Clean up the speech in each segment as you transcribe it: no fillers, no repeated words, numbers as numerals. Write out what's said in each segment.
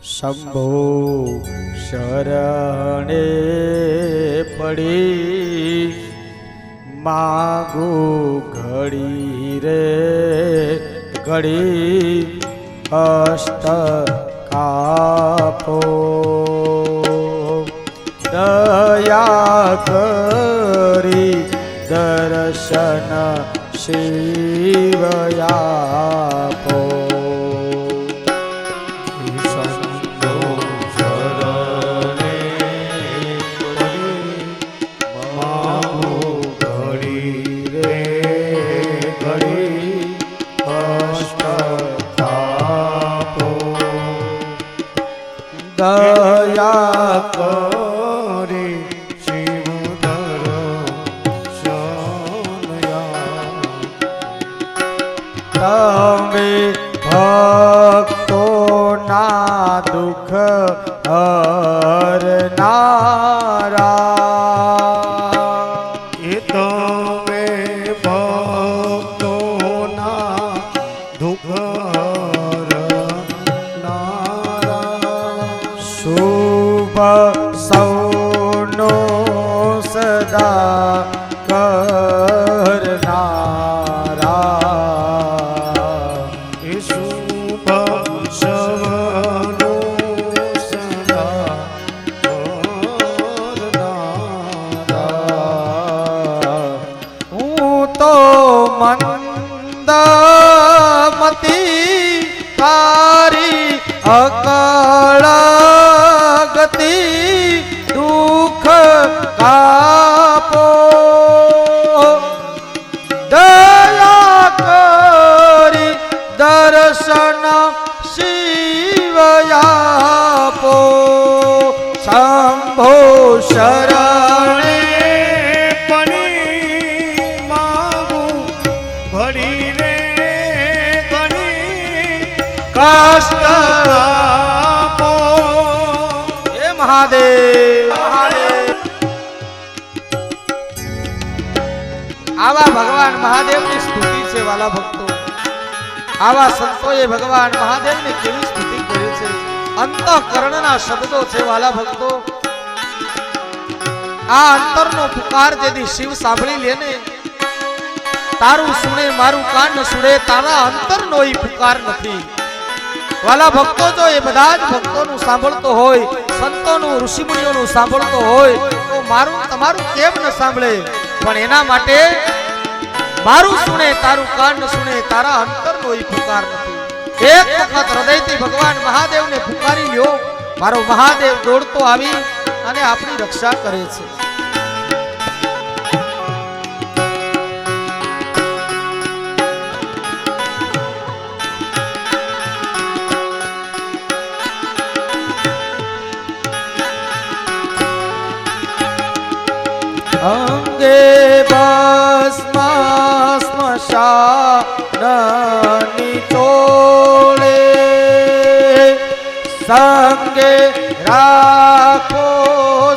શંભો શરણે પડી માગુ ઘડી રે ઘડી અષ્ટ કાપો દયા કરી દર્શન શિવયાપો દયા કરી શિવ તમે ભક્તો ના દુઃખ હરનારા એ તમે ભક્તો ના દુઃખ શુભ સૌનો સદા કરનારા એ શુભ સૌનો સદા કરનારા હું તો મંદમતી તારી અકળ ગતિ દુઃખ કાપો દયા કરી દર્શન શિવયાપો શંભો શરણે પડી માગું ભરી રે ઘડી કષ્ટ આપો હે મહાદેવ આવા ભગવાન મહાદેવની સ્તુતિ છે વાલા ભક્તો આવા સંતોએ ભગવાન મહાદેવની કેવી સ્તુતિ કરી છે અંતઃકરણના શબ્દો છે વાલા ભક્તો આ અંતરનો પુકાર જેથી શિવ સાંભળી લે ને તારું સુણે મારું કાન સુણે તારા અંતરનો ઈ પુકાર નથી વાલા ભક્તો જો એ બધા જ ભક્તોનું સાંભળતો હોય સંતોનું ઋષિમુનિઓનું સાંભળતો હોય તો મારું તમારું કેમ ન સાંભળે પણ એના માટે મારું સુણે તારું કાન સુણે તારા અંતરનો ઈ પુકાર નથી એક વખત હૃદયથી ભગવાન મહાદેવને પુકારી લ્યો મારો મહાદેવ દોડતો આવી અને આપણી રક્ષા કરે છે અંગે ભસ્મ સ્મશાનની તોળે સંગે રાખો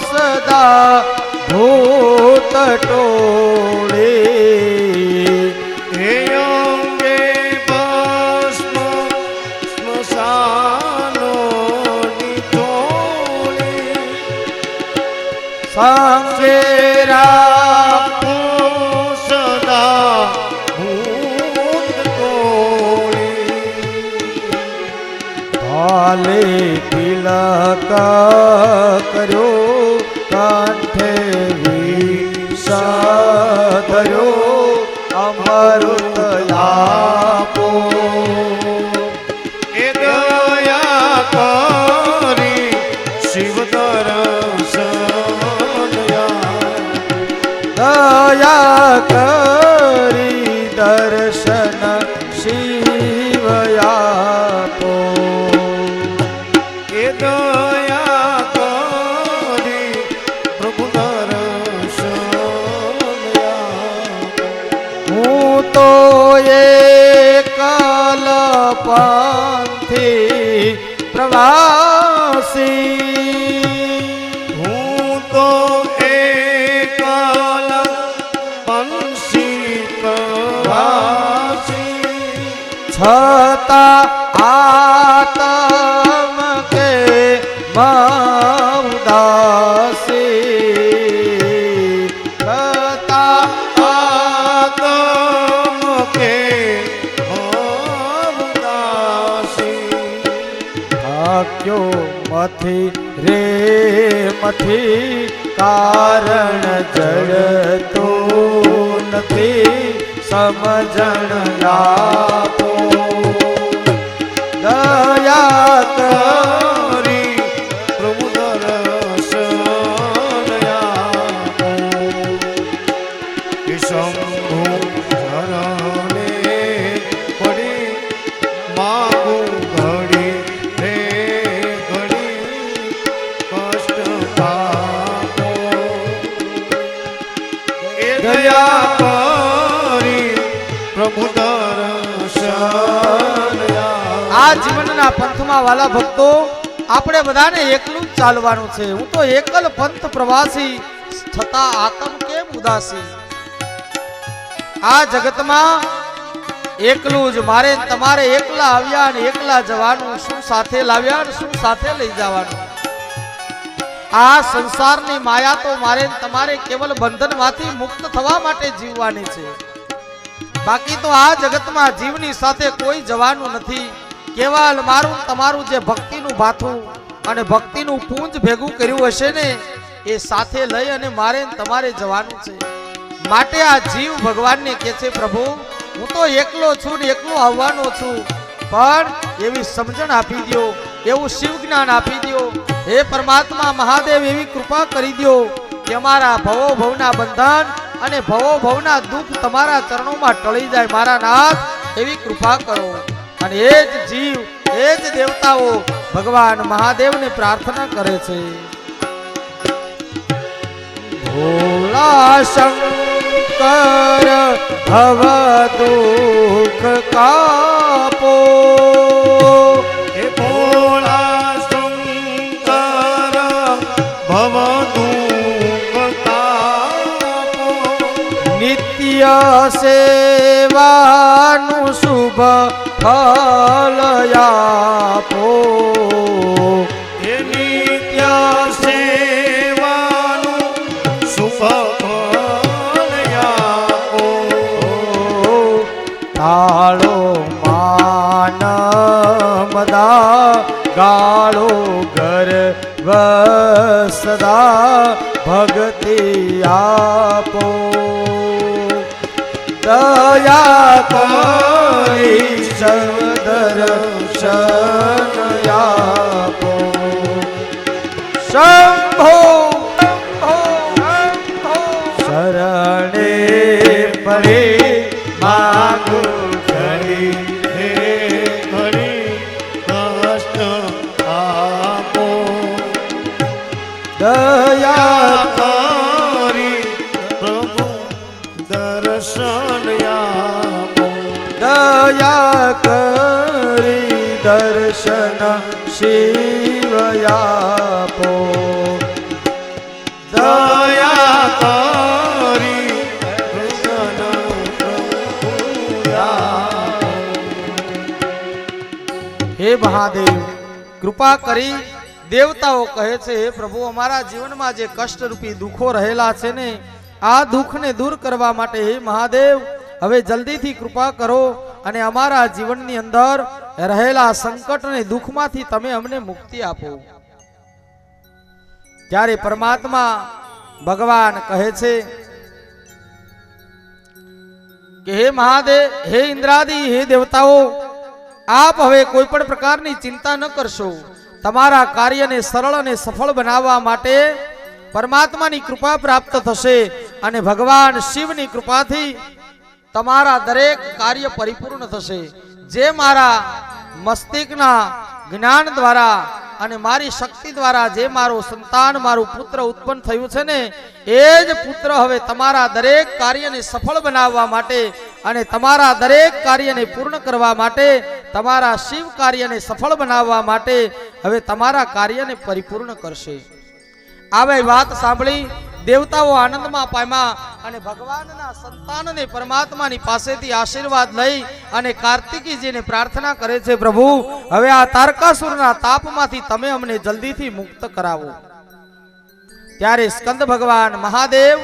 સદા ભૂત ટોળે હે અંગે ભસ્મ સ્મશાનોની તોળે સંગે રાખો સદા ભૂત ટોળે ભાલે તિલક કર્યો કંઠે વિષ ધર્યો અમૃત આપો એ દયા કરી શિવ દયા કરી દર્શન શિવયાપો એ દયા કરી પ્રભુ દર્શન હું તો એકલ પંથી પ્રવાસી હું તો એકલ પંછી પ્રવાસી છતાં આતમ કે ઉદાસી થતા આતમ કે ઉદાસી થાક્યો મથી રે મથી કારણ જડતું નથી સમજણ આપો દયા કરી પ્રભુ દર્શન આપો કે શંભુ ચરણે પડી માગું ઘડી રે ઘડી કષ્ટ આપો એ દયા કરી પ્રભુ દર્શન આ જીવનના પંથમાં વાલા ભક્તો આપણે બધાને એકલું જ ચાલવાનું છે. હું તો એકલ પંથ પ્રવાસી છતાં આતમ કેમ ઉદાસી. આ જગતમાં એકલું જ મારે ને તમારે એકલા આવ્યા ને એકલા જવાનું. શું સાથે લાવ્યા ને શું સાથે લઈ જવાનું. આ સંસારની માયા તો મારે ને તમારે કેવલ બંધનમાંથી મુક્ત થવા માટે જીવવાની છે. બાકી તો આ જગતમાં જીવની સાથે કોઈ જવાનું નથી. કેવલ મારું તમારું જે ભક્તિનું ભાથું અને ભક્તિનું પૂંજ ભેગું કર્યું હશે ને એ સાથે લઈ અને મારે તમારે જવાનું છે. માટે આ જીવ ભગવાનને કહે છે પ્રભુ હું તો એકલો છું ને એકલો આવવાનો છું, પણ એવી સમજણ આપી દો, એવું શિવ જ્ઞાન આપી દો. હે પરમાત્મા મહાદેવ એવી કૃપા કરી દો કે અમારા ભવો ભવના બંધન અને ભવો ભવના દુઃખ તમારા ચરણોમાં ટળી જાય. મારા નાથ એવી કૃપા કરો. અને એ જ જીવ એ જ દેવતાઓ ભગવાન મહાદેવને પ્રાર્થના કરે છે. ભોળા શંકર ભવ દુઃખ કાપો હે ભોળા શંકર ભવ દુઃખ કાપો નિત્ય સેવાનું શુભ ફલ આપો હે નિત્ય સેવાનું શુભ ફળ આપો તાળો માન મદા ગાળો ગર્વ સદા ભક્તિ આપો દયા કરી દર્શન આપો શંભો શરણે પરે માગો ઘડી હે ઘડી કષ્ટ આપો દયા કરી પ્રભુ દર્શન આપો દયા કરી દર્શન શિવ આપો દયા કરી દર્શન પ્રભુ આપો હે મહાદેવ કૃપા કરી દેવતાઓ કહે છે હે પ્રભુ અમારા જીવનમાં જે કષ્ટરૂપી દુઃખો રહેલા છે ને આ દુઃખને દૂર કરવા માટે હે મહાદેવ હવે જલ્દીથી કૃપા કરો અને અમારા જીવનની અંદર રહેલા સંકટ અને દુઃખમાંથી તમે અમને મુક્તિ આપો. ત્યારે પરમાત્મા ભગવાન કહે છે કે હે મહાદેવ હે ઇન્દ્રાદી હે દેવતાઓ આપ હવે કોઈ પણ પ્રકારની ચિંતા ન કરશો. તમારા કાર્યને સરળ અને સફળ બનાવવા માટે પરમાત્માની કૃપા પ્રાપ્ત થશે અને ભગવાન શિવની કૃપાથી તમારા દરેક કાર્ય પરિપૂર્ણ થશે. જે મારા મસ્તિષ્કના જ્ઞાન દ્વારા અને મારી શક્તિ દ્વારા જે મારો સંતાન મારું પુત્ર ઉત્પન્ન થયું છે ને એ જ પુત્ર હવે તમારા દરેક કાર્યને સફળ બનાવવા માટે અને તમારા દરેક કાર્યને પૂર્ણ કરવા માટે તમારા શિવ કાર્યને સફળ બનાવવા માટે હવે તમારા કાર્યને પરિપૂર્ણ કરશે. આવી વાત સાંભળી દેવતાઓ આનંદમાં પામ્યા અને ભગવાનના સંતાનને પરમાત્માની પાસેથી આશીર્વાદ લઈ અને કાર્તિકીજીને પ્રાર્થના કરે છે, પ્રભુ હવે આ તારકાસુરના તાપમાંથી તમે અમને જલ્દીથી મુક્ત કરાવો. ત્યારે સ્કંદ ભગવાન મહાદેવ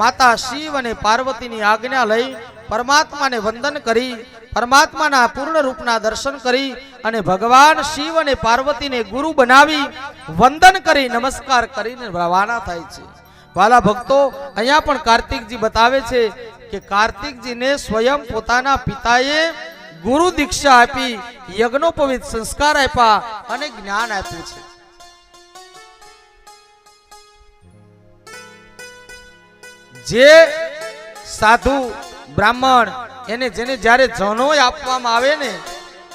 માતા શિવ અને પાર્વતીની આજ્ઞા લઈ પરમાત્માને વંદન કરી પરમાત્માના પૂર્ણ રૂપના દર્શન કરી અને ભગવાન શિવ અને પાર્વતીને ગુરુ બનાવી વંદન કરી નમસ્કાર કરીને રવાના થાય છે. વાલા ભક્તો, અહીંયા પણ કાર્તિકજી બતાવે છે કે કાર્તિકજીને સ્વયં પોતાના પિતાએ ગુરુ દીક્ષા આપી, યજ્ઞોપવિત સંસ્કાર આપ્યા અને જ્ઞાન આપ્યું છે. જે સાધુ બ્રાહ્મણ એને જેને જ્યારે જનોય આપવામાં આવે ને,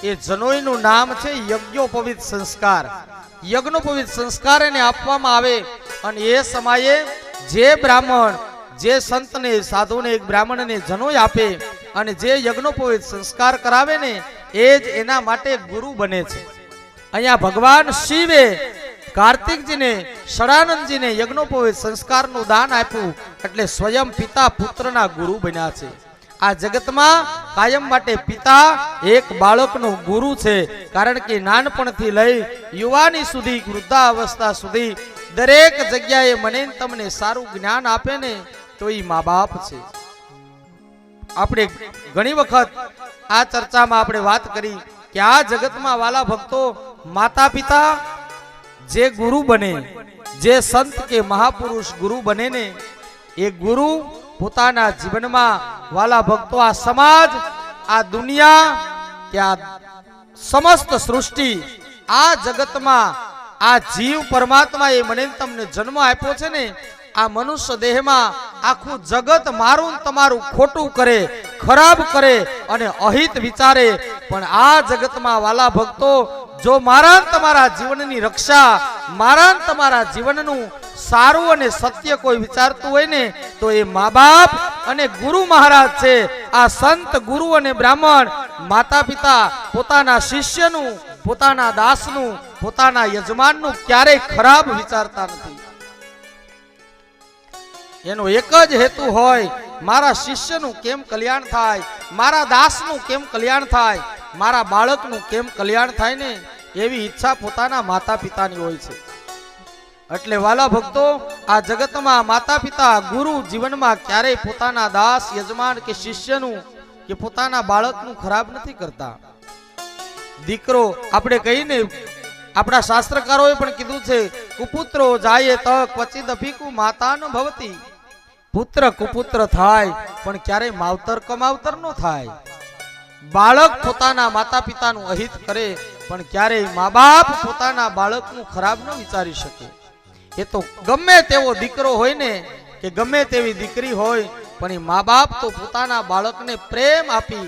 એ જનોયનું નામ છે યજ્ઞોપવિત સંસ્કાર. યજ્ઞોપવિત સંસ્કાર એને આપવામાં આવે અને એ સમયે જે બ્રાહ્મણ જે સંતને સાધુને એક બ્રાહ્મણને જનોય આપે અને જે યજ્ઞોપવિત સંસ્કાર કરાવે ને, એ જ એના માટે ગુરુ બને છે. અહીંયા ભગવાન શિવે કાર્તિકજીને ષડાનંદજીને યજ્ઞોપવિત સંસ્કારનું દાન આપ્યું એટલે સ્વયં પિતા પુત્રના ગુરુ બન્યા છે. આ જગતમાં કાયમ માટે પિતા એક બાળકનો ગુરુ છે, કારણ કે નાનપણથી લઈ યુવાની સુધી વૃદ્ધાવસ્થા સુધી દરેક જગ્યાએ મને તમને સારું જ્ઞાન આપે ને તો એ મા બાપ છે. આપણે ઘણી વખત આ ચર્ચામાં આપણે વાત કરી કે આ જગતમાં વાલા ભક્તો માતા પિતા જે ગુરુ બને, જે સંત કે મહાપુરુષ ગુરુ બને ને, એ ગુરુ પોતાના જીવનમાં વાલા ભક્તો આ સમાજ, આ દુનિયા કે આ સમસ્ત સૃષ્ટિ, આ જગતમાં આ જીવ પરમાત્મા એ મને તમને જન્મ આપ્યો છે ને, આ મનુષ્ય દેહમાં આખું જગત મારું તમારું ખોટું કરે, ખરાબ કરે અને અહિત વિચારે, પણ આ જગતમાં વાલા ભક્તો જો મારા તમારા જીવનની રક્ષા, મારા તમારા જીવનનું સારું અને સત્ય કોઈ વિચારતું હોય ને તો એ મા બાપ અને ગુરુ મહારાજ છે. આ સંત, ગુરુ અને બ્રાહ્મણ, માતા પિતા પોતાના શિષ્યનું, પોતાના દાસનું, પોતાના યજમાનનું ક્યારેય ખરાબ વિચારતા નથી. એનો એક જ હેતુ હોય, મારા શિષ્યનું કેમ કલ્યાણ થાય, મારા દાસનું કેમ કલ્યાણ થાય, મારા બાળકનું કેમ કલ્યાણ થાય ને, એવી ઈચ્છા પોતાના માતા પિતાની હોય છે. એટલે વાલા ભક્તો, આ જગતમાં માતા પિતા, ગુરુ જીવનમાં ક્યારેય પોતાના દાસ, યજમાન કે શિષ્યનું કે પોતાના બાળકનું ખરાબ નથી કરતા. દીકરો આપણે કહીને, આપણા શાસ્ત્રકારોએ પણ કીધું છે, કુપુત્રો જાય તો ક્વચિત અભિકુ માતાનો ભવતી. પુત્ર કુપુત્ર થાય પણ ક્યારેય માવતર કમાવતર નો થાય. બાળક પોતાના માતા પિતાનું અહિત કરે પણ ક્યારેય મા બાપ પોતાના બાળકનું ખરાબ ન વિચારી શકે. એ તો ગમે તેવો દીકરો હોય ને કે ગમે તેવી દીકરી હોય, પણ એ મા બાપ તો પોતાના બાળકને પ્રેમ આપી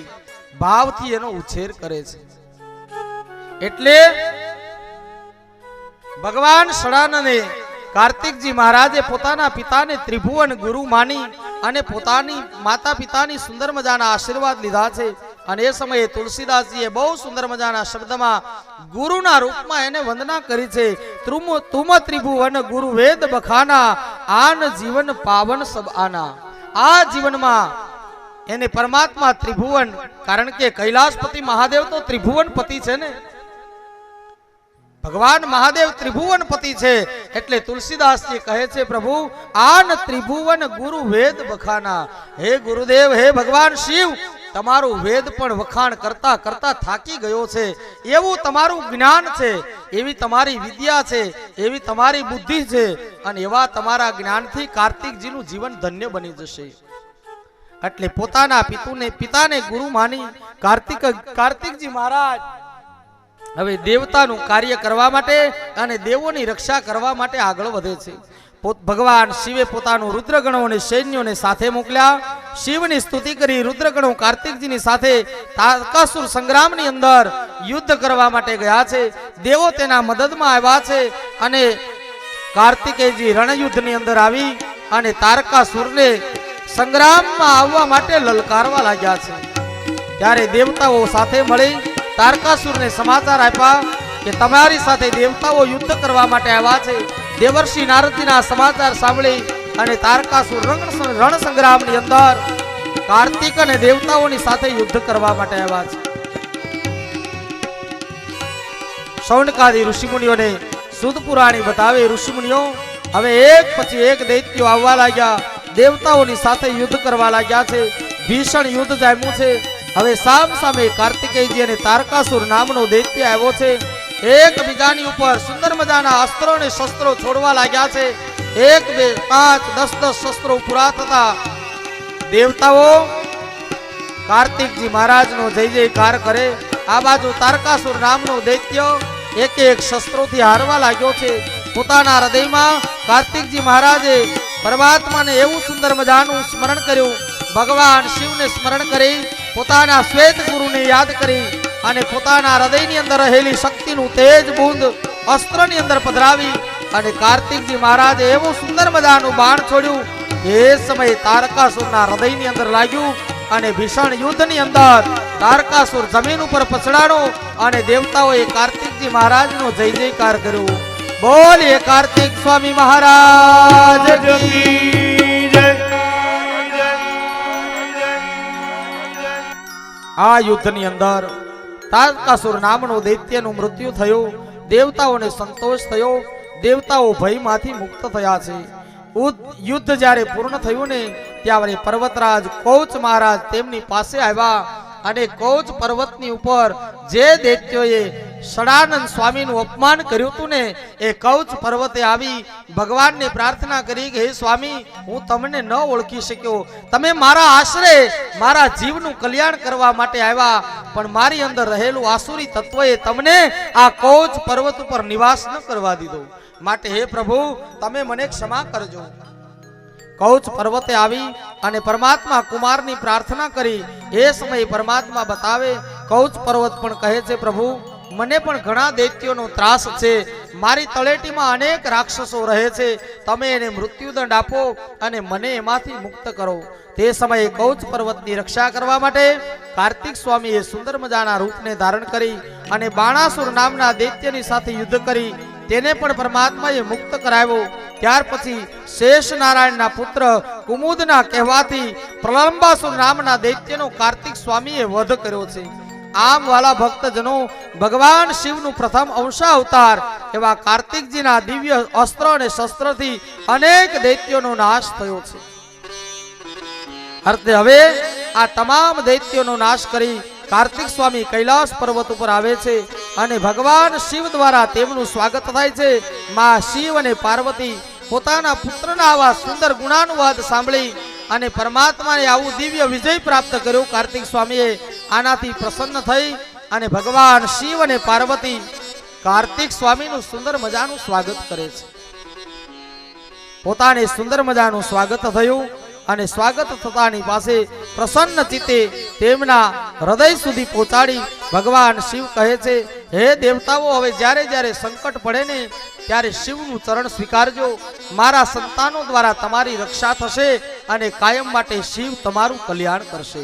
ભાવથી એનો ઉછેર કરે છે. એટલે ભગવાન ષડાનંદે કાર્તિકજી મહારાજે પોતાના પિતાને ત્રિભુવન ગુરુ માની અને પોતાની માતા પિતાની સુંદર મજાના આશીર્વાદ લીધા છે. અને એ સમયે તુલસીદાસજીએ બહુ સુંદર મજાના શબ્દમાં ગુરુના રૂપમાં એને વંદના કરી છે. તુમ ત્રિભુવન ગુરુ વેદ બખાના, આન જીવન પાવન સબ આના. આ જીવનમાં એને પરમાત્મા ત્રિભુવન, કારણ કે કૈલાસપતિ મહાદેવ તો ત્રિભુવન પતિ છે ને, ભગવાન મહાદેવ ત્રિભુવન પતિ છે. એટલે તુલસીદાસજી કહે છે, પ્રભુ આન ત્રિભુવન ગુરુ વેદ બખાના. હે ગુરુદેવ, હે ભગવાન શિવ, તમારું વેદ પણ વખાણ કરતા કરતા થાકી ગયો છે. એવું તમારું જ્ઞાન છે, એવી તમારી વિદ્યા છે, એવી તમારી બુદ્ધિ છે, અને એવા તમારા જ્ઞાનથી કાર્તિકજીનું જીવન ધન્ય બની જશે. એટલે પોતાના પિતાને ગુરુ માની કાર્તિકજી મહારાજ હવે દેવતાનું કાર્ય કરવા માટે અને દેવોની રક્ષા કરવા માટે આગળ વધે છે. ભગવાન શિવે પોતાનું રુદ્રગણો અને સૈન્યોને સાથે મોકલ્યા. શિવની સ્તુતિ કરી રુદ્રગણો કાર્તિકજીની સાથે તારકાસુર સંગ્રામની અંદર યુદ્ધ કરવા માટે ગયા છે. દેવો તેના મદદમાં આવ્યા છે અને કાર્તિકેયજી રણયુદ્ધની અંદર આવી અને તારકાસુરને સંગ્રામમાં આવવા માટે લલકારવા લાગ્યા છે. ત્યારે દેવતાઓ સાથે મળી તારકાસુરને સમાચાર આપ્યા કે તમારી સાથે દેવતાઓ યુદ્ધ કરવા માટે આવ્યા છે. દેવર્ષિ નારદજીના સમાચાર સાંભળી અને તારકાસુર રણ સંગ્રામની અંદર કાર્તિક અને દેવતાઓની સાથે યુદ્ધ કરવા માટે આવ્યા છે. શૌનકાદી ઋષિમુનિઓને સુદ પુરાણી બતાવે ઋષિમુનિઓ હવે એક પછી એક દૈત્યો આવવા લાગ્યા, દેવતાઓની સાથે યુદ્ધ કરવા લાગ્યા છે. ભીષણ યુદ્ધ જામ્યું છે. હવે સામ સામે કાર્તિકેયજી અને તારકાસુર નામનો દૈત્ય આવ્યો છે. એકબીજાની ઉપર સુંદર મજાના અસ્ત્રો અને શસ્ત્રો છોડવા લાગ્યા છે. 1 2 5 10 શસ્ત્રો પૂરા થતા દેવતાઓ કાર્તિકજી મહારાજનો જય જયકાર કરે. આ બાજુ તારકાસુર નામનો દૈત્ય એક એક શસ્ત્રોથી હારવા લાગ્યો છે. પોતાના હૃદયમાં કાર્તિકજી મહારાજે પરમાત્માને એવું સુંદર મજાનું સ્મરણ કર્યું. ભગવાન શિવને સ્મરણ કરી, પોતાના શ્વેત ગુરુને યાદ કરી અને પોતાના હૃદયની અંદર રહેલી શક્તિનું તેજ બુંદ અસ્ત્રની અંદર પધરાવી અને કાર્તિકજી મહારાજે એવું સુંદર મજાનું બાણ છોડ્યું. એ સમયે તારકાસુરના હૃદયની અંદર લાગ્યું અને ભીષણ યુદ્ધની અંદર તારકાસુર જમીન ઉપર પછડાણો અને દેવતાઓએ કાર્તિકજી મહારાજનો જય જયકાર કર્યો. બોલીએ કાર્તિક સ્વામી મહારાજ કી જય. આ યુદ્ધની અંદર તારકાસુર નામનો દૈત્યનું મૃત્યુ થયું. દેવતાઓને સંતોષ થયો. દેવતાઓ ભયમાંથી મુક્ત થયા છે. યુદ્ધ જ્યારે પૂર્ણ થયું ને ત્યારે પર્વતરાજ કૌચ મહારાજ તેમની પાસે આવ્યા અને કૌચ પર્વતની ઉપર જે દૈત્યોએ સડાનંદ સ્વામીનું અપમાન કર્યું હતું ને એ કૌચ પર્વતે આવી ભગવાનને પ્રાર્થના કરી કે હે સ્વામી, હું તમને ન ઓળખી શક્યો. તમે મારા આશરે મારા જીવનું કલ્યાણ કરવા માટે આવ્યા, પણ મારી અંદર રહેલું આસુરી તત્વએ તમને આ કૌચ પર્વત ઉપર નિવાસ ન કરવા દીધો. માટે હે પ્રભુ, તમે મને ક્ષમા કરજો. કૌચ પર્વતે આવી અને પરમાત્મા કુમારની પ્રાર્થના કરી. એ સમયે પરમાત્મા બતાવે, કૌચ પર્વત પણ કહે છે પ્રભુ, મને પણ ઘણા દૈત્યોનો ત્રાસ છે. મારી તળેટીમાં અનેક રાક્ષસો રહે છે. તમે એને મૃત્યુદંડ આપો અને મને એમાંથી મુક્ત કરો. તે સમયે કૌચ પર્વતની રક્ષા કરવા માટે કાર્તિક સ્વામીએ સુંદર મજાના રૂપને ધારણ કરી અને બાણાસુર નામના દૈત્યની સાથે યુદ્ધ કરી તેને પણ પરમાત્માએ મુક્ત કરાવ્યો. ત્યાર પછી શેષ નારાયણના પુત્ર કુમુદના કહેવાથી પ્રલંબાસુર નામના દૈત્યનો કાર્તિક સ્વામીએ વધ કર્યો છે. આમ વાલા ભક્તજનો, ભગવાન શિવનું પ્રથમ અંશા અવતાર એવા કાર્તિકજીના દિવ્ય અસ્ત્ર અને શસ્ત્રથી અનેક દૈત્યોનો નાશ થયો છે. અર્થે હવે આ તમામ દૈત્યોનો નાશ કરી કાર્તિક સ્વામી કૈલાસ પર્વત ઉપર આવે છે અને ભગવાન શિવ દ્વારા તેમનું સ્વાગત થાય છે. માં શિવ અને પાર્વતી પોતાના પુત્રના આવા સુંદર ગુણાનુવાદ સાંભળી અને પરમાત્માને આવું દિવ્ય વિજય પ્રાપ્ત કર્યો. કાર્તિક સ્વામીએ આનાથી પ્રસન્ન થઈ અને ભગવાન શિવ અને પાર્વતી કાર્તિક સ્વામીનું સુંદર મજાનું સ્વાગત કરે છે. પોતાને સુંદર મજાનું સ્વાગત થયું અને સ્વાગત થતાની પાસે પ્રસન્ન ચિત્તે તેમના હૃદય સુધી પહોંચાડી ભગવાન શિવ કહે છે, હે દેવતાઓ, હવે જ્યારે જ્યારે સંકટ પડે ને ત્યારે શિવનું ચરણ સ્વીકારજો. મારા સંતાનો દ્વારા તમારી રક્ષા થશે અને કાયમ માટે શિવ તમારું કલ્યાણ કરશે.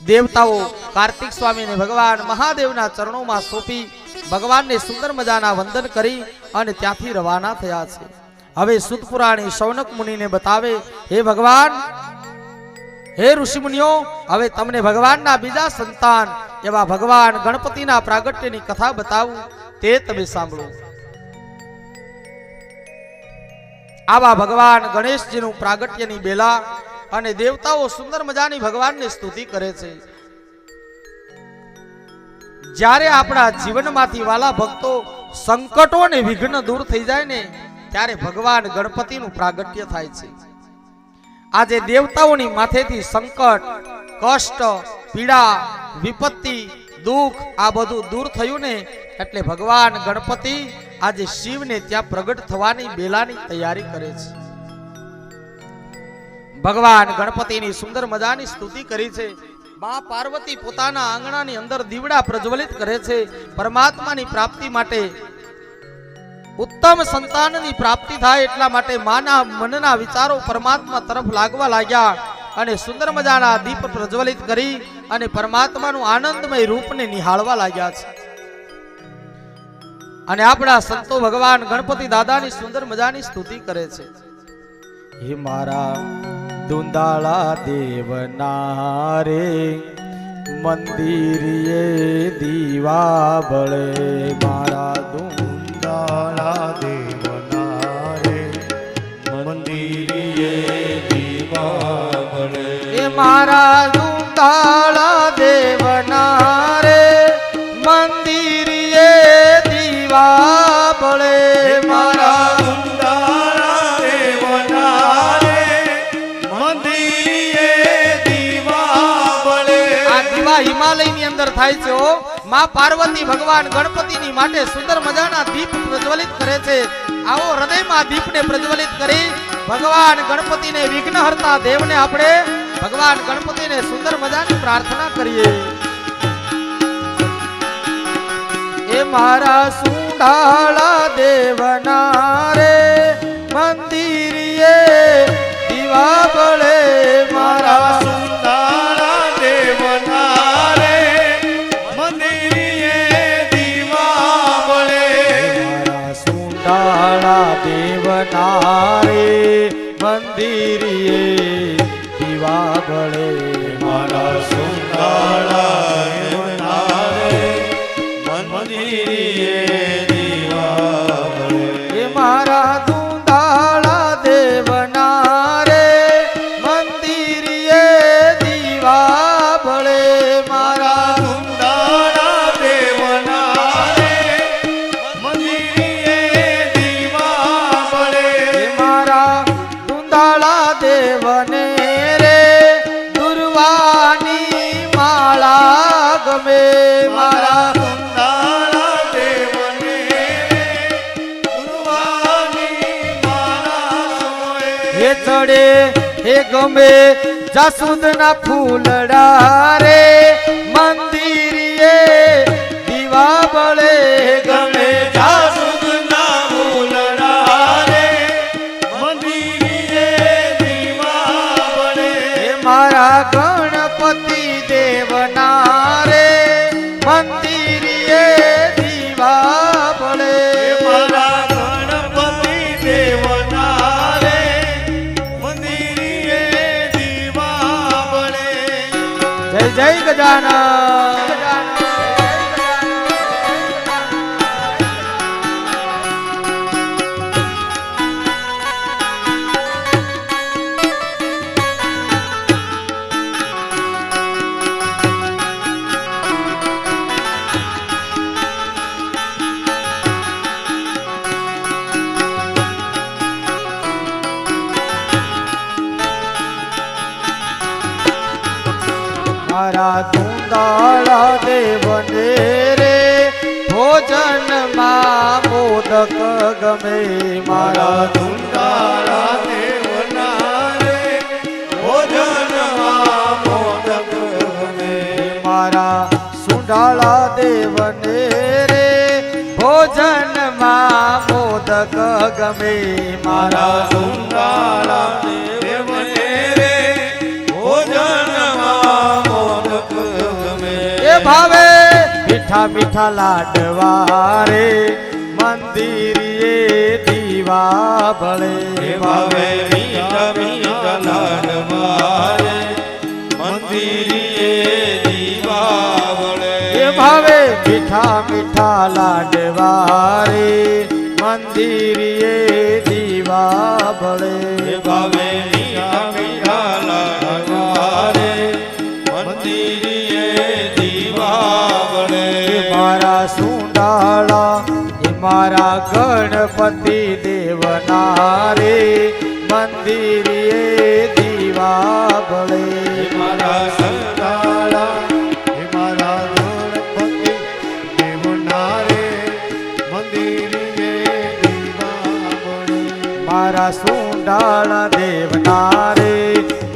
દેવતાઓ કાર્તિક સ્વામીને ભગવાન મહાદેવના ચરણોમાં સોંપી ભગવાનને સુંદર મજાના વંદન કરી અને ત્યાંથી રવાના થયા છે. હવે સુત પુરાણી શૌનક મુનિને બતાવે, હે ભગવાન, હે ઋષિ મુનિઓ, હવે તમને ભગવાનના બીજા સંતાન એવા ભગવાન ગણપતિના પ્રાગટ્યની કથા બતાવું, તે તમે સાંભળો. આવા ભગવાન ગણેશજીનું પ્રાગટ્યની બેલા અને દેવતાઓ સુંદર મજાની ભગવાનની સ્તુતિ કરે છે. જ્યારે આપણા જીવનમાંથી વાલા ભક્તો સંકટો અને વિઘ્ન દૂર થઈ જાય ને ત્યારે ભગવાન ગણપતિનું પ્રાગટ્ય થાય છે. આજે દેવતાઓની માથેથી સંકટ, કષ્ટ, પીડા, વિપત્તિ, દુઃખ આ બધું દૂર થયું ને એટલે ભગવાન ગણપતિ આજે શિવને ત્યાં પ્રગટ થવાની બેલાની તૈયારી કરે છે. ભગવાન ગણપતિની સુંદર મજાની સ્તુતિ કરી છે. મા પાર્વતી પોતાના આંગણાની અંદર દીવડા પ્રજ્વલિત કરે છે. પરમાત્માની પ્રાપ્તિ માટે, ઉત્તમ સંતાનની પ્રાપ્તિ થાય એટલા માટે માના મનના વિચારો પરમાત્મા તરફ લાગવા લાગ્યા અને સુંદર મજાના દીપ પ્રજ્વલિત કરી અને પરમાત્માનું આનંદમય રૂપને નિહાળવા લાગ્યા છે. અને આપણા સંતો ભગવાન ગણપતિ દાદાની સુંદર મજાની સ્તુતિ કરે છે. હે મારા દુંદાળા દેવના રે મંદિરે દીવા બળે મારા દુંદાળા દેવના રે મંદિરે દીવા બળે એ મારા દુંદાળા દેવના રે મંદિરે દીવા બળે મારા દુંદાળા દેવના રે મંદિરે દીવા બળે. આ દીવા હિમાલયની અંદર થાય છે ઓ માં પાર્વતી ભગવાન ગણપતિની માટે સુંદર મજાના દીપ પ્રજ્વલિત કરે છે. આવો હૃદયમાં દીપને પ્રજ્વલિત કરી ભગવાન ગણપતિને વિઘ્નહર્તા દેવને આપણે ભગવાન ગણપતિને સુંદર મજાની પ્રાર્થના કરીએ. એ મારા સુંઢાળા દેવના રે મંદિરે દીવા બળે મારા સુંદાળા દેવના રે મંદિરે દીવા બળે મારા સુંઢાળા દેવના રે મંદિરે દીવા બળે મારા સુંદાળા દેવના રે મંદિરે દીવા બળે. એ મારા દુંદાળા દેવના રે મંદિરે દીવા બળે મારા સુંદાળા દેવના રે મંદિરે દીવા બળે એ મારા દુંદાળા દેવને રે દુર્વાની માળા ગમે મારા સુંદાળા દેવને ગુરુવાની માળા સમયે હે ચડે હે ગમે જાસૂદના ફૂલડા રે મંદિરે દીવા બળે ગમે જાસૂદના ફૂલડા રે મંદિરે દીવા બળે હે મારા ગણપતિ દેવના રે મંદિરે દીવા બળે મારા ગણપતિ દેવના રે મંદિરે દીવા બળે. જય જય ગજાનન મારા દુંદાળા દેવને રે ભોજનમાં મોદક ગમે મારા મારા દુંદાળા દેવના રે ભોજનમાં મોદક ગમે મારા સુંઢાળા દેવને રે ભોજનમાં મોદક ગમે મારા મારા સુંદાળા દેવને રે ભોજનમાં મોદક ગમે એ ભાવે મીઠા મીઠા લાડવા રે મંદિરે દીવા બળે હે ભાવે મીઠા મીઠા લાડવા રે મંદિરે દીવા બળે એ ભાવે મીઠા મીઠા લાડવા રે મંદિરે દીવા બળે હે ભાવે મીઠા મીઠા લાડવા રે મંદિરે દીવા બળે એ મારા સુંડાળા એ મારા ગણપતિ દેવના રે મંદિરે દીવા બળે મારા સંતાળા હે મારા ગણપતિ દેવના રે મંદિરે દીવા બળે મારા સુંડાળા દેવના રે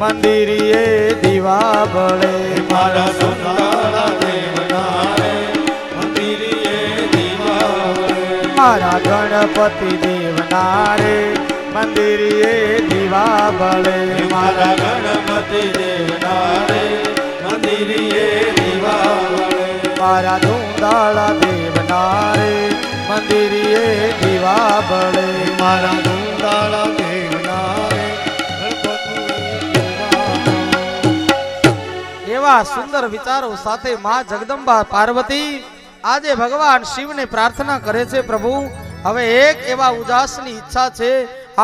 મંદિરે દીવા બળે મારા સંતાળા દેવના રે મંદિરે દીવા બળે મારા ગણપતિ દેવના રે મંદિરે દીવા બળે મારા ગણપતિ દેવના રે મંદિરે દીવા બળે મારા ધૂંધાળા દેવના રે મંદિરે દીવા બળે મારા ધૂંધાળા દેવના રે એવા સુંદર વિચારો સાથે માં જગદંબા પાર્વતી આજે ભગવાન શિવને પ્રાર્થના કરે છે, પ્રભુ હવે એક એવા ઉદાસની ઈચ્છા છે,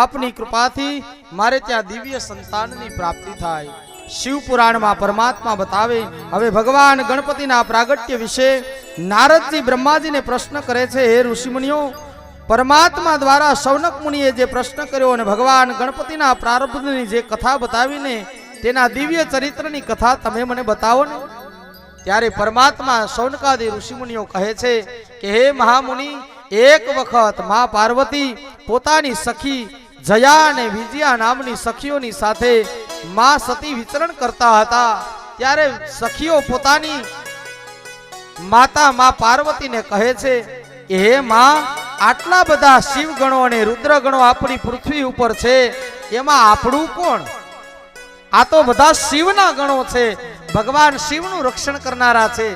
આપની કૃપાથી મારે ત્યાં દિવ્ય સંતાનની પ્રાપ્તિ થાય. શિવ પુરાણમાં પરમાત્મા બતાવે હવે ભગવાન ગણપતિના પ્રાગટ્ય વિશે નારદજી બ્રહ્માજીને પ્રશ્ન કરે છે, હે ઋષિમુનિઓ, પરમાત્મા દ્વારા શૌનક મુનિએ જે પ્રશ્ન કર્યો અને ભગવાન ગણપતિના પ્રારબ્ધની જે કથા બતાવીને તેના દિવ્ય ચરિત્રની કથા તમે મને બતાવો ને. ત્યારે પરમાત્મા શૌનકાદી ઋષિમુનિઓ કહે છે કે હે મહામુનિ, એક વખત મા પાર્વતી પોતાની સખી જયા અને વિજયા નામની સખીઓની સાથે મા સતી વિચરણ કરતા હતા. ત્યારે સખીઓ પોતાની માતા મા પાર્વતીને કહે છે કે હે માં, આટલા બધા શિવ ગણો અને રુદ્ર ગણો આપણી પૃથ્વી ઉપર છે, એમાં આપણું કોણ? આ તો બધા શિવના ગણો છે, ભગવાન શિવનું રક્ષણ કરનારા છે,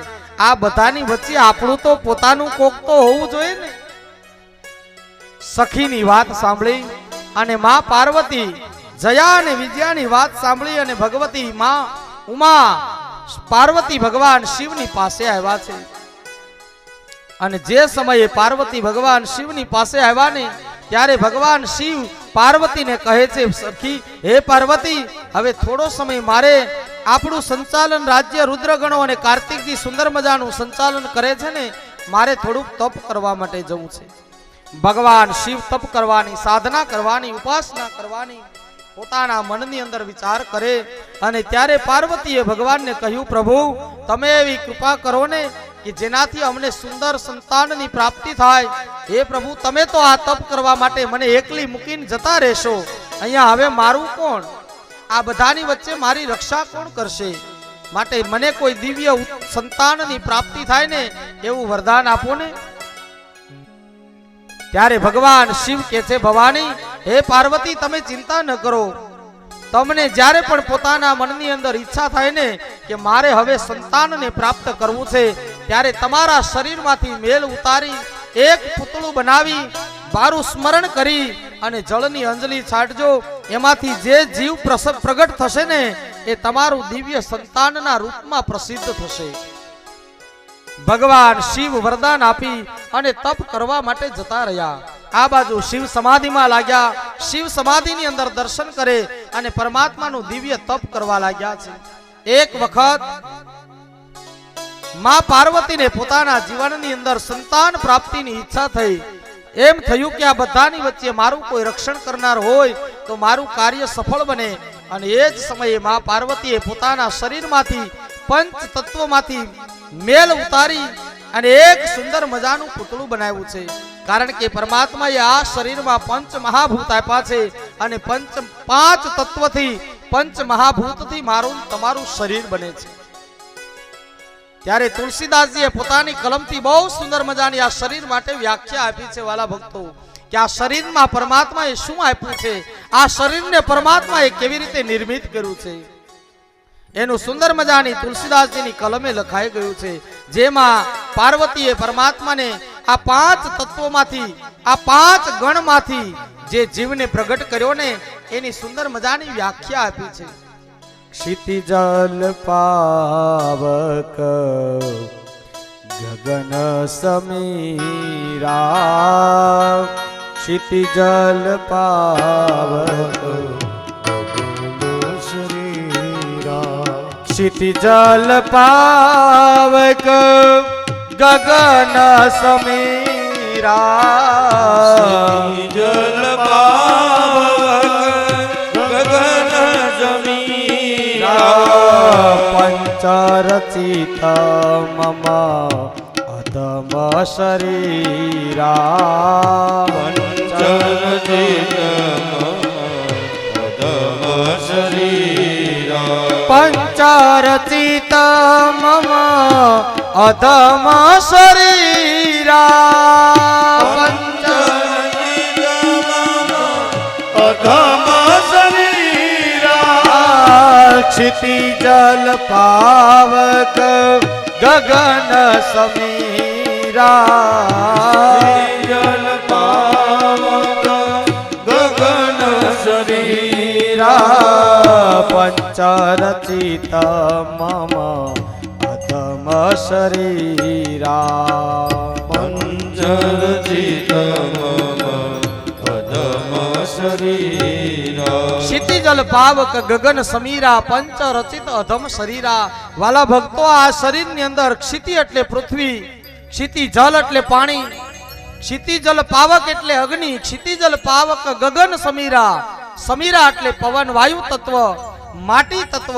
આ બધાની વચ્ચે આપણું તો પોતાનું કોક તો હોવું જોઈએ ને. સખીની વાત સાંભળી અને માં પાર્વતી જયા અને વિજયાની વાત સાંભળી અને ભગવતી માં ઉમા પાર્વતી ભગવાન શિવની પાસે આવ્યા છે. અને જે સમયે પાર્વતી ભગવાન શિવની પાસે આવ્યા ને ત્યારે ભગવાન શિવ પાર્વતીને કહે છે, સખી હે પાર્વતી, હવે થોડો સમય મારે આપણું સંચાલન રાજ્ય રુદ્રગણો અને કાર્તિકજી સુંદર મજાનું સંચાલન કરે છે ને, મારે થોડુંક તપ કરવા માટે જવું છે. ભગવાન શિવ તપ કરવાની, સાધના કરવાની, ઉપાસના કરવાની પોતાના મનની અંદર વિચાર કરે અને ત્યારે પાર્વતીએ ભગવાનને કહ્યું, પ્રભુ તમે એવી કૃપા કરો ને કે જેનાથી અમને સુંદર સંતાનની પ્રાપ્તિ થાય. હે પ્રભુ, તમે તો આ તપ કરવા માટે મને એકલી મૂકીને જતા રહેશો, અહીંયા હવે મારું કોણ? આ બધાની વચ્ચે મારી રક્ષા કોણ કરશે? માટે મને કોઈ દિવ્ય સંતાનની પ્રાપ્તિ થાય ને એવું વરદાન આપો ને. ત્યારે ભગવાન શિવ કહે છે, ભવાની હે પાર્વતી, તમે ચિંતા ન કરો, તમને જ્યારે પણ પોતાના મનની અંદર ઈચ્છા થાય ને કે મારે હવે સંતાનને પ્રાપ્ત કરવું છે, ત્યારે તમારા શરીરમાંથી મેલ ઉતારી એક પૂતળું બનાવી મારું સ્મરણ કરી અને જળની અંજલિ છાંટજો. એમાંથી જે જીવ પ્રગટ થશે ને એ તમારું દિવ્ય સંતાનના રૂપમાં પ્રસિદ્ધ થશે. ભગવાન શિવ વરદાન આપી અને તપ કરવા માટે જતા રહ્યા. આ બાજુ શિવ સમાધિમાં લાગ્યા, શિવ સમાધિની અંદર દર્શન કરે અને પરમાત્માનું દિવ્ય તપ કરવા લાગ્યા છે. એક વખત માં પાર્વતીને પોતાના જીવનની અંદર સંતાન પ્રાપ્તિની ઈચ્છા થઈ. એમ થયું કે આ બધાની વચ્ચે મારું કોઈ રક્ષણ કરનાર હોય તો મારું કાર્ય સફળ બને. અને એ જ સમયે માં પાર્વતીએ પોતાના શરીરમાંથી પંચ તત્વોમાંથી મેલ ઉતારી અને એક સુંદર મજાનું પૂતળું બનાવ્યું છે. કારણ કે પરમાત્માએ આ શરીરમાં પંચ મહાભૂત આપ્યા છે અને પાંચ તત્વથી પંચ મહાભૂતથી મારું તમારું શરીર બને છે. ત્યારે તુલસીદાસજીએ પોતાની કલમથી બહુ સુંદર મજાની આ શરીર માટે વ્યાખ્યા આપી છે વાલા ભક્તો, કે આ શરીરમાં પરમાત્માએ શું આપ્યું છે, આ શરીરને પરમાત્માએ કેવી રીતે નિર્મિત કર્યું છે, એનું સુંદર મજાની તુલસીદાસજીની કલમે લખાઈ ગયું છે. જેમાં પાર્વતીએ પરમાત્માને આ પાંચ તત્વોમાંથી, આ પાંચ ગણમાંથી જે જીવને પ્રગટ કર્યો ને એની સુંદર મજાની વ્યાખ્યા આપી છે. क्षितिजल पावक गगन समीरा, क्षितिजल पावक गगन शरीरा, क्षितिजल पावक गगन समीरा, जल पावक गगन पंचरचित मम अधम शरीरा, पंचरचित अधम शरीरा, पंचरचित मम अधम शरीरा, पंचरचित मम अधम क्षितिजल पावक गगन समीरा, जल पावक गगन शरीरा, पंचरचित मम શરીરા પંચરચિત મમ અધમ શરીરા ક્ષિતિજલ પાવક ગગન સમીરા પંચ રચિત અધમ શરીરા. વાલા ભક્તો, આ શરીરની અંદર ક્ષિતિ એટલે પૃથ્વી, ક્ષિતિજલ એટલે પાણી, ક્ષિતિજલ પાવક એટલે અગ્નિ, ક્ષિતિજલ પાવક ગગન સમીરા, સમીરા એટલે પવન વાયુ તત્વ, માટી તત્વ.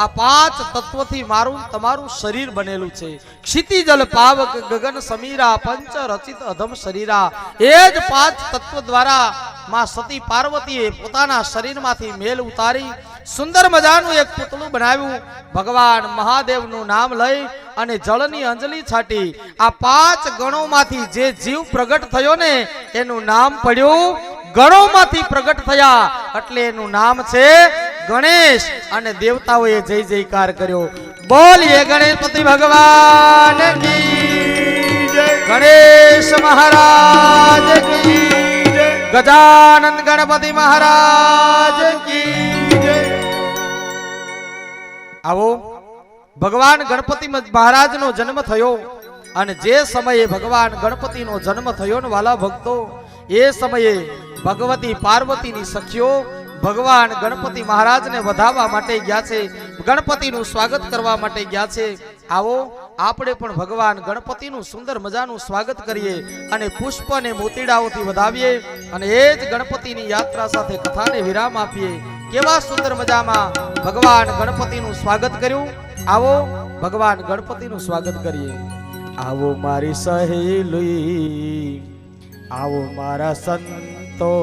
આ પાંચ તત્વથી મારું તમારું શરીર બનેલું છે. ક્ષિતિજલ પાવક ગગન સમીરા પંચ રચિત અધમ શરીરા. એ જ પાંચ તત્વ દ્વારા માં સતી પાર્વતીએ પોતાના શરીરમાંથી મેલ ઉતારી સુંદર મજાનું એક પુતળું બનાવ્યું. ભગવાન મહાદેવનું નામ લઈ અને જળની અંજલિ છાટી. આ પાંચ ગણોમાંથી જે જીવ પ્રગટ થયો ને એનું નામ પડ્યું ગણોમાંથી પ્રગટ થયા એટલે એનું નામ છે ગણેશ. અને દેવતાઓએ જય જયકાર કર્યો. બોલીએ ગણેશપતિ ભગવાન કી જય, ગણેશ મહારાજ કી જય, ગજાનંદ ગણપતિ મહારાજ કી જય. આવો ભગવાન ગણપતિ મહારાજનો જન્મ થયો અને જે સમયે ભગવાન ગણપતિનો જન્મ થયો ને વાલા ભક્તો, એ સમયે ભગવતી પાર્વતીની સખીઓ ભગવાન ગણપતિ મહારાજને વધાવવા માટે ગયા છે, ગણપતિનું સ્વાગત કરવા માટે ગયા છે. આવો આપણે પણ ભગવાન ગણપતિનું સુંદર મજાનું સ્વાગત કરીએ અને પુષ્પ અને મોતીડાઓથી વધાવીએ અને એ જ ગણપતિની યાત્રા સાથે કથાને વિરામ આપીએ. કેવા સુંદર મજામાં ભગવાન ગણપતિનું સ્વાગત કર્યું. આવો ભગવાન ગણપતિનું સ્વાગત કરીએ. આવો મારી સહેલી, આવો મારા સંતો,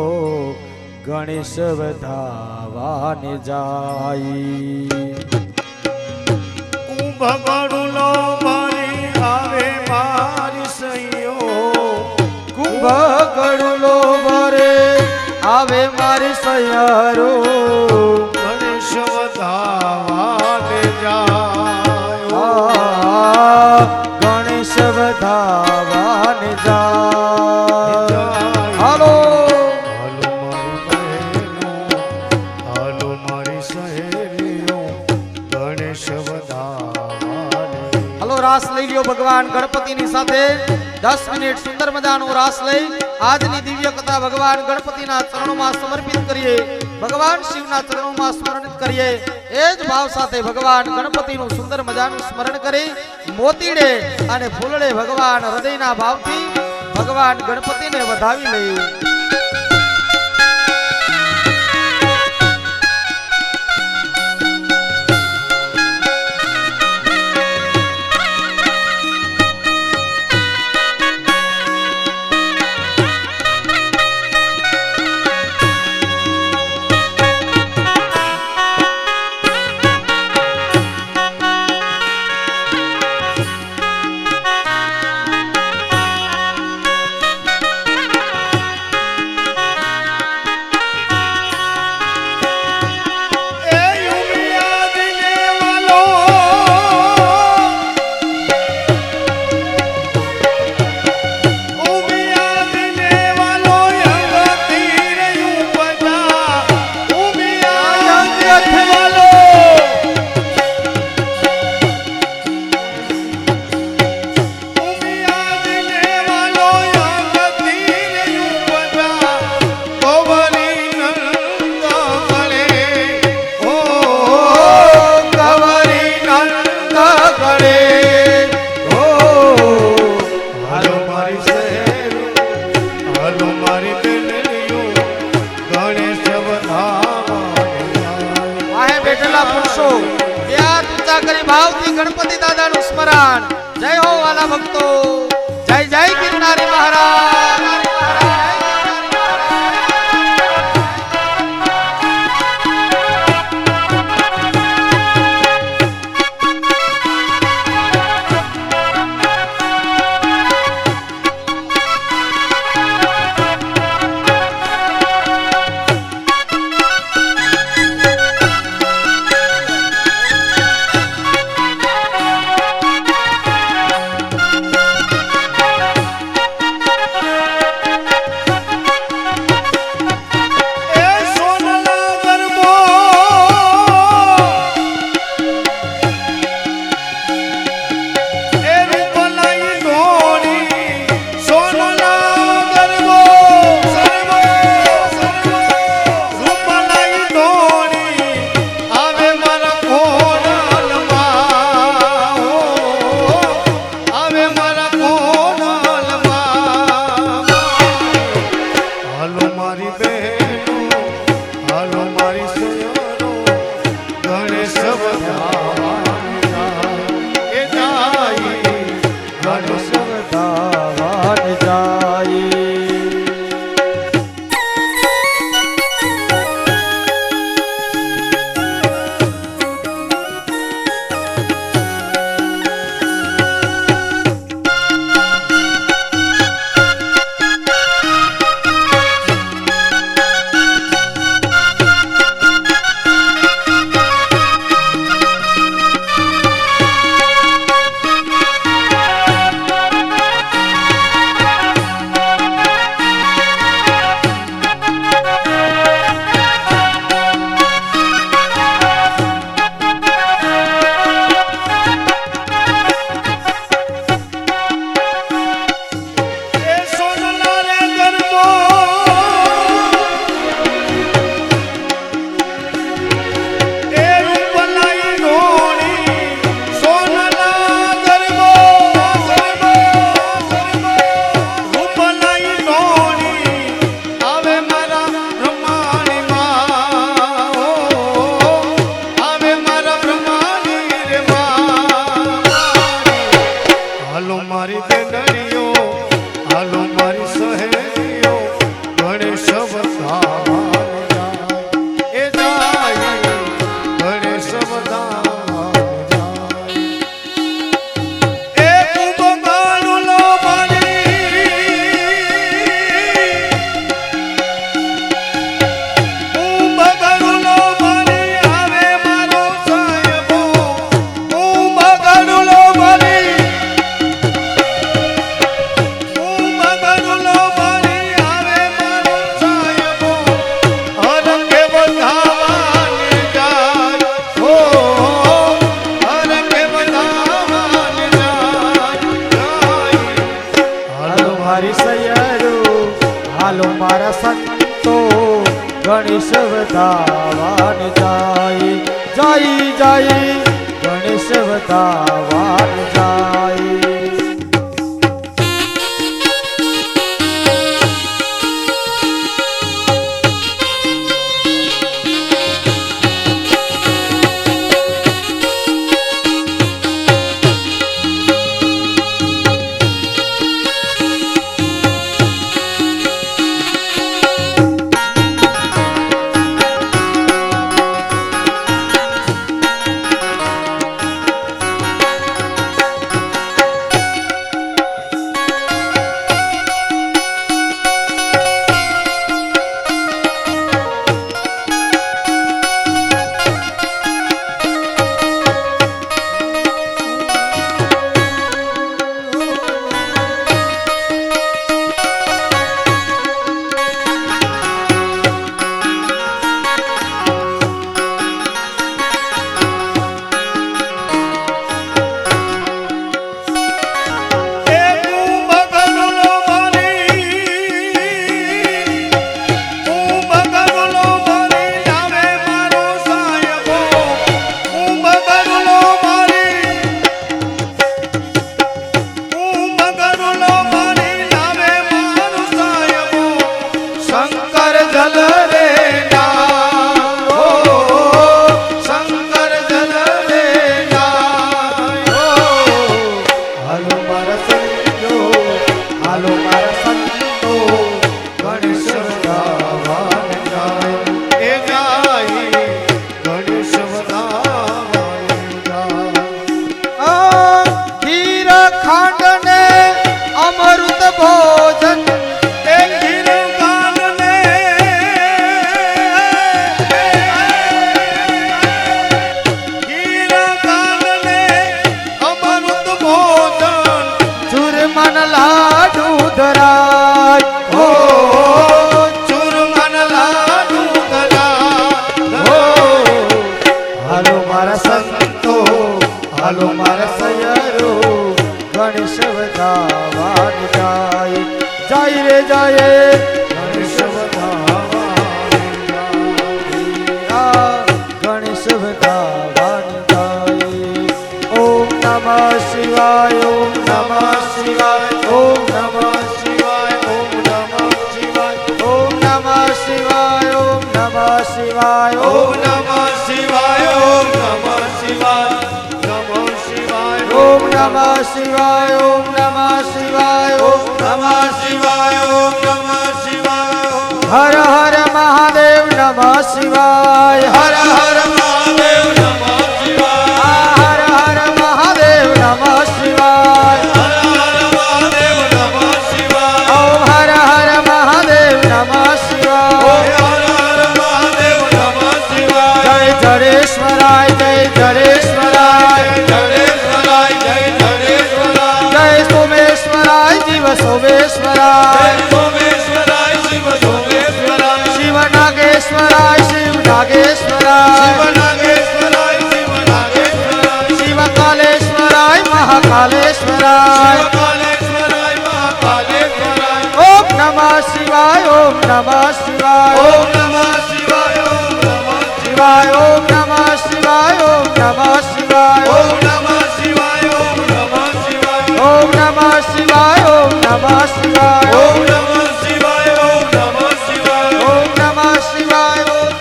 ગણેશ વધાવાને જાય. કુંભકરુલો મારી આવે મારી સૈયો, કુંભકરુલો ભરે આવે મારી સૈયારો, ગણેશ વધાવાને જાય. ગણેશ વધાવાને જાય. હાલો રાસ લઈ લ્યો ભગવાન ગણપતિની સાથે. 10 મિનિટ સુંદર મજાનો રાસ લઈ આજની દિવ્ય કથા ભગવાન ગણપતિના ચરણોમાં સમર્પિત કરીએ. ભગવાન શિવના ચરણોમાં સ્મરણ કરીએ. એ જ ભાવ સાથે ભગવાન ગણપતિનું સુંદર મજાનું સ્મરણ કરી મોતીડે અને ફૂલડે ભગવાન હૃદયના ભાવથી ભગવાન ગણપતિને વધાવી લઈએ. ભાવથી ગણપતિ દાદાનું સ્મરણ. જય હો વાલા ભક્તો, જય જય ગિરનારી મહારાજ. હાલો મારા સંતો ગણેશ વધાવાન જાય જાય જાય ગણેશ વધાવાન જાય હાલો મારા સયરો ગણેશ વધાવાન જાય જાય રે જાય ગણેશ વધાવાન જાય ગણેશ વધાવાન જાય ઓમ નમઃ શિવાય ઓમ નમઃ શિવાય ઓમ નમઃ શિવાય ઓમ નમઃ શિવાય ઓમ નમઃ શિવાય ઓમ નમઃ શિવાય ઓમ નમઃ શિવાય ઓમ નમઃ શિવાય ओम नमः शिवाय ओम नमः शिवाय ओम नमः शिवाय ओम नमः शिवाय हर हर महादेव नमः शिवाय हर हर महादेव नमः शिवाय हर हर महादेव नमः शिवाय हर हर महादेव नमः शिवाय ओम हर हर महादेव नमः शिवाय हर हर महादेव नमः शिवाय जय जडेश्वराय जय जडेश्वराय सोमेश्वराय सोमेश्वराय शिव सोमेश्वराय शिव नागेश्वराय शिव नागेश्वराय शिव नागेश्वराय शिव नागेश्वराय शिव कालेश्वराय महाकालेश्वराय शिव कालेश्वराय महाकालेश्वराय ओम नमः शिवाय ओम नमः शिवाय ओम नमः शिवाय ओम नमः शिवाय ओम नमः शिवाय ओम नमः शिवाय ओम नमः शिवाय ओम नमः शिवाय ओम नमः शिवाय ओम नमः शिवाय ओम नमः शिवाय ओम नमः शिवाय ओम नमः शिवाय ओम नमः शिवाय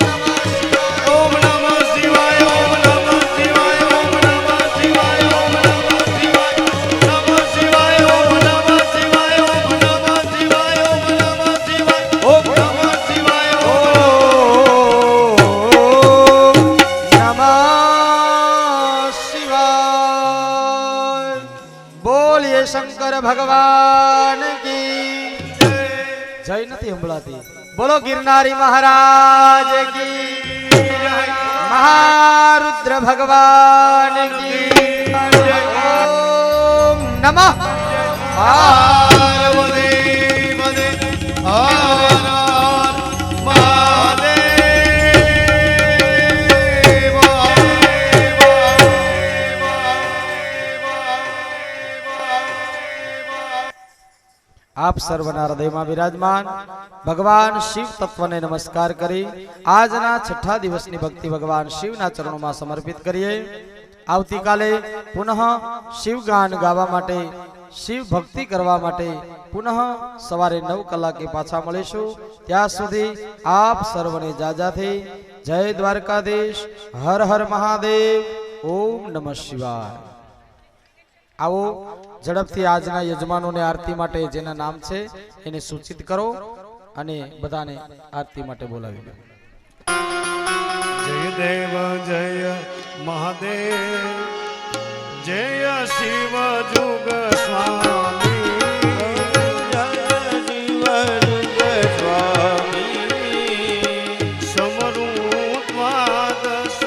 ओम नमः शिवाय ओम नमः शिवाय ओम नमः शिवाय नमः शिवाय ओम नमः शिवाय ओम नमः शिवाय ओम नमः शिवाय ओम नमः शिवाय बोलिए शंकर भगवान की जय नहीं संभळाती बोलो गिरनारी महाराज की महारुद्र भगवान की ओम नमः पार्वती पते हर हर महादेव આપ સર્વના હૃદયમાં વિરાજમાન ભગવાન શિવ તત્વને નમસ્કાર કરી આજના છઠ્ઠા દિવસની ભક્તિ ભગવાન શિવના ચરણોમાં સમર્પિત કરીએ. આવતીકાલે પુનઃ શિવ ગાન ગાવા માટે, શિવ ભક્તિ કરવા માટે પુનઃ સવારે 9 કલાકે પાછા મળીશું. ત્યાં સુધી આપ સર્વને જાજાથી જય દ્વારકાધીશ. હર હર મહાદેવ. ઓમ નમઃ શિવાય. આવો ઝડપથી આજના યજમાનોને આરતી માટે જેના નામ છે એને સૂચિત કરો અને બધાને આરતી માટે બોલાવી લો. જય દેવ જય મહાદેવ, જય શિવ જુગ સ્વામી, જય શિવ જુગ સ્વામી. સમરૂ દ્વાદશ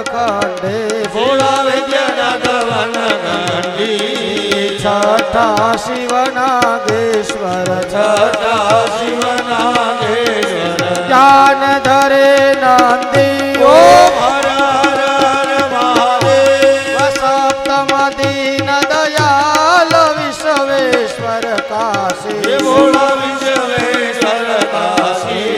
ખંડે ભોળા વિદ્યાનાથ વન ખંડી. છઠ્ઠા શિવ નાગેશ્વર, છઠ્ઠા શિવ નાગેશ્વર. જ્ઞાન ધરે નંદી ઓમ હર હર હર મહાદેવ. સપ્તમ દીન દયાલ વિશ્વેશ્વર કાશી, ભોળા વિશ્વેશ્વર કાશી.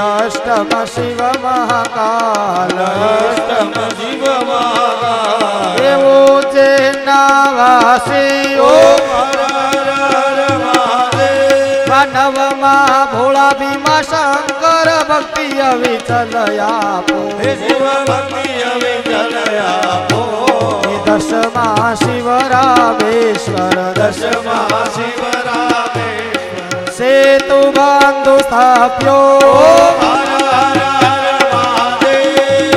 અષ્ટમ શિવ મહાકાલ, અષ્ટમ શિવ મહાકાલ. એવું છે નાવાસી ઓમ હર હર હર મહાદેવ. માનવમાં ભોળા ભીમા શંકર ભક્તિ અવિચલ આપો, શિવ ભક્તિ અવિચલ આપો. દશમા શિવ રામેશ્વર, દશમા શિવ રામેશ્વર. સેતુ બાંધુ સ્થાપ્યો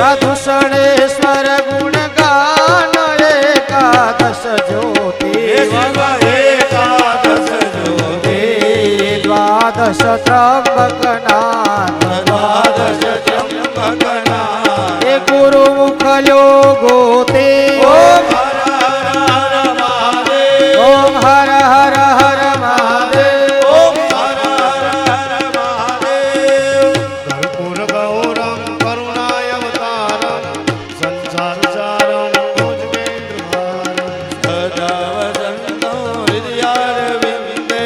પ્રદૂષણેશ્વર ગુણ ગાન. એકાદશ જ્યોતિ, એકાદશ જ્યોતિ. દ્વાદશ ત્રંબકનાથ, દ્વાદશ ત્રંબકનાથ. એ ગુરુ મુખ યોગોતે ઓમ હર હર હર મહાદેવ, ઓમ હર હર હર મહાદેવ, ઓમ હર હર હર મહાદેવ. કર્પૂર ગૌરમ કરુણાયવતારમ સંસાર સારમ ભુજગેન્દ્રહારમ. સદા વસંતો હૃદયારવિંદે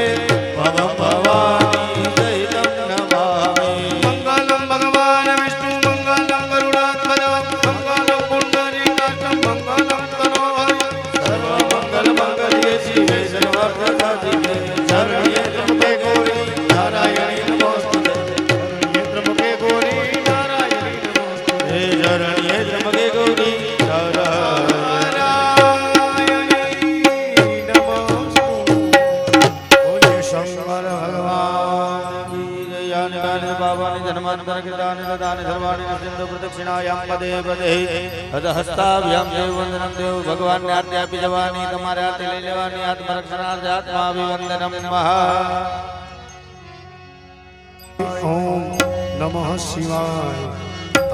ભવં ભવાની સહિતં નમામિ. મંગલમ ભગવાન વિષ્ણુ, મંગલમ ગરુડાત્મજં, મંગલમ પુંડરીકાક્ષં, મંગલમ તનોહરિ. સર્વ મંગલ મંગલ્યે શિવે સર્વાર્થસાધિકે શરણ્યે ત્ર્યંબકે ગૌરી નારાયણી નમોસ્તુતે. શરણ્યે ત્ર્યંબકે ગૌરી નારાયણી નમોસ્તુતે. શરણ્યે ત્ર્યંબકે ગૌરી નારાયણી નમોસ્તુતે. બોલે શંકર ભગવાન કી જય. યાનિ કાનિ પાપાનિ જન્માંતર કૃતાનિ તદાનિ સર્વાણિ નશ્યન્તુ પ્રદક્ષિણાયામ પદે પદે. હસ્તાભ્યામ દેવ વંદનમ. દેવ ભગવાનને આરતી આપી જવાની, તમારે આરતી લઈ લેવાની. આત્મરક્ષણાર્થે આત્માભિવંદનમ. ઓમ નમઃ શિવાય.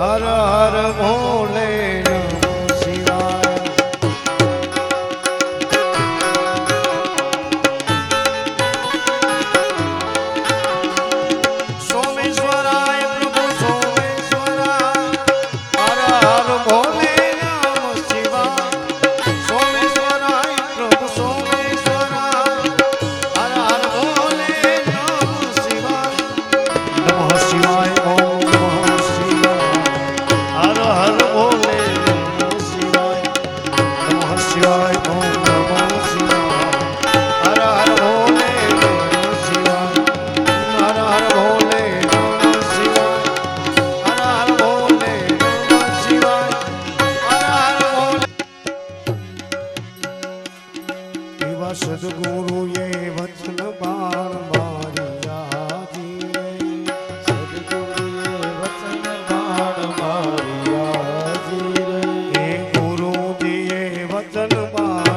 હર હર ભોલે નમઃ શિવાય. સોમેશ્વરાય પ્રભુ સોમેશ્વરાય. હર હર ભોલે નમઃ શિવાય ઓમ નમો શિવાય હર હર ભોલે નમઃ શિવાય હર હર ભોલે નમઃ શિવાય હર હર ભોલે નમઃ શિવાય હર હર ભોલે એવા સદગુરુએ વચન બાણ માર્યા જી સદગુરુએ વચન બાણ માર્યા જી એ ગુરુજીએ વચન બાણ